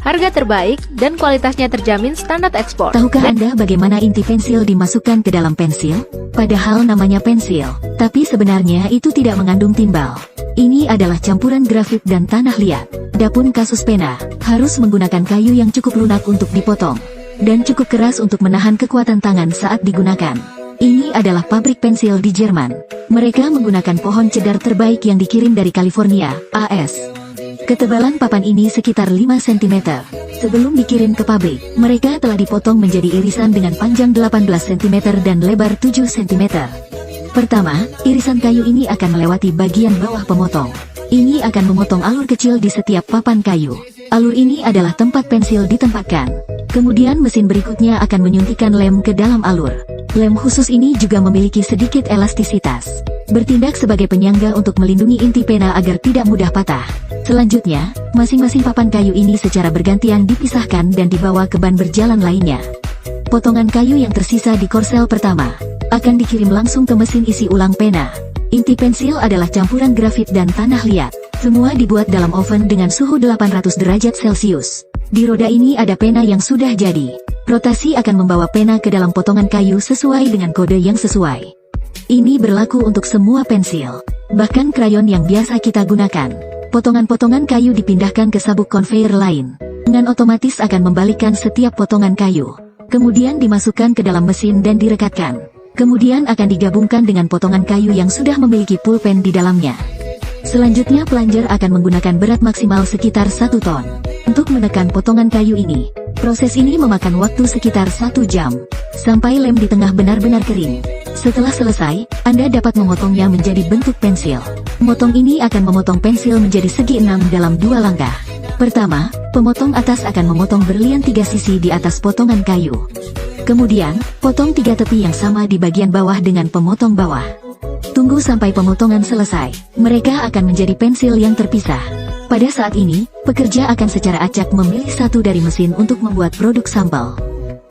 harga terbaik, dan kualitasnya terjamin standar ekspor. Tahukah Anda bagaimana inti pensil dimasukkan ke dalam pensil? Padahal namanya pensil, tapi sebenarnya itu tidak mengandung timbal. Ini adalah campuran grafit dan tanah liat. Adapun kasus pena, harus menggunakan kayu yang cukup lunak untuk dipotong, dan cukup keras untuk menahan kekuatan tangan saat digunakan. Ini adalah pabrik pensil di Jerman. Mereka menggunakan pohon cedar terbaik yang dikirim dari California, AS. Ketebalan papan ini sekitar 5 cm. Sebelum dikirim ke pabrik, mereka telah dipotong menjadi irisan dengan panjang 18 cm dan lebar 7 cm. Pertama, irisan kayu ini akan melewati bagian bawah pemotong. Ini akan memotong alur kecil di setiap papan kayu. Alur ini adalah tempat pensil ditempatkan. Kemudian mesin berikutnya akan menyuntikkan lem ke dalam alur. Lem khusus ini juga memiliki sedikit elastisitas, bertindak sebagai penyangga untuk melindungi inti pena agar tidak mudah patah. Selanjutnya, masing-masing papan kayu ini secara bergantian dipisahkan dan dibawa ke ban berjalan lainnya. Potongan kayu yang tersisa di korsel pertama akan dikirim langsung ke mesin isi ulang pena. Inti pensil adalah campuran grafit dan tanah liat. Semua dibuat dalam oven dengan suhu 800 derajat Celcius. Di roda ini ada pena yang sudah jadi. Rotasi akan membawa pena ke dalam potongan kayu sesuai dengan kode yang sesuai. Ini berlaku untuk semua pensil, bahkan krayon yang biasa kita gunakan. Potongan-potongan kayu dipindahkan ke sabuk konveyor lain. Dengan otomatis akan membalikkan setiap potongan kayu. Kemudian dimasukkan ke dalam mesin dan direkatkan. Kemudian akan digabungkan dengan potongan kayu yang sudah memiliki pulpen di dalamnya. Selanjutnya plunger akan menggunakan berat maksimal sekitar 1 ton. Untuk menekan potongan kayu ini, proses ini memakan waktu sekitar 1 jam, sampai lem di tengah benar-benar kering. Setelah selesai, Anda dapat memotongnya menjadi bentuk pensil. Memotong ini akan memotong pensil menjadi segi 6 dalam 2 langkah. Pertama, pemotong atas akan memotong berlian 3 sisi di atas potongan kayu. Kemudian, potong 3 tepi yang sama di bagian bawah dengan pemotong bawah. Tunggu sampai pemotongan selesai. Mereka akan menjadi pensil yang terpisah. Pada saat ini, pekerja akan secara acak memilih satu dari mesin untuk membuat produk sampel.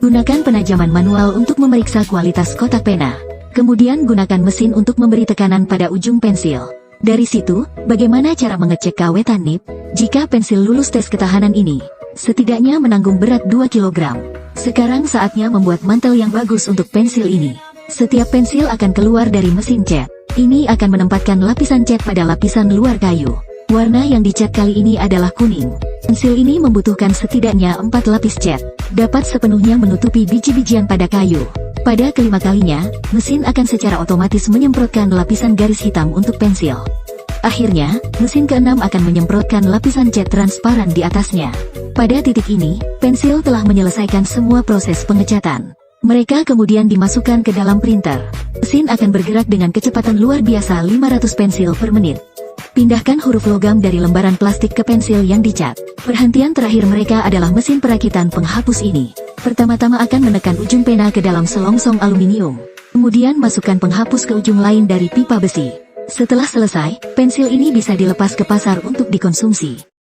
Gunakan penajaman manual untuk memeriksa kualitas kotak pena. Kemudian gunakan mesin untuk memberi tekanan pada ujung pensil. Dari situ, bagaimana cara mengecek kawetan nib? Jika pensil lulus tes ketahanan ini, setidaknya menanggung berat 2 kg. Sekarang saatnya membuat mantel yang bagus untuk pensil ini. Setiap pensil akan keluar dari mesin cat. Ini akan menempatkan lapisan cat pada lapisan luar kayu. Warna yang dicat kali ini adalah kuning. Pensil ini membutuhkan setidaknya 4 lapis cat. Dapat sepenuhnya menutupi biji-bijian pada kayu. Pada kelima kalinya, mesin akan secara otomatis menyemprotkan lapisan garis hitam untuk pensil. Akhirnya, mesin keenam akan menyemprotkan lapisan cat transparan di atasnya. Pada titik ini, pensil telah menyelesaikan semua proses pengecatan. Mereka kemudian dimasukkan ke dalam printer. Mesin akan bergerak dengan kecepatan luar biasa 500 pensil per menit. Pindahkan huruf logam dari lembaran plastik ke pensil yang dicat. Perhentian terakhir mereka adalah mesin perakitan penghapus ini. Pertama-tama akan menekan ujung pena ke dalam selongsong aluminium. Kemudian masukkan penghapus ke ujung lain dari pipa besi. Setelah selesai, pensil ini bisa dilepas ke pasar untuk dikonsumsi.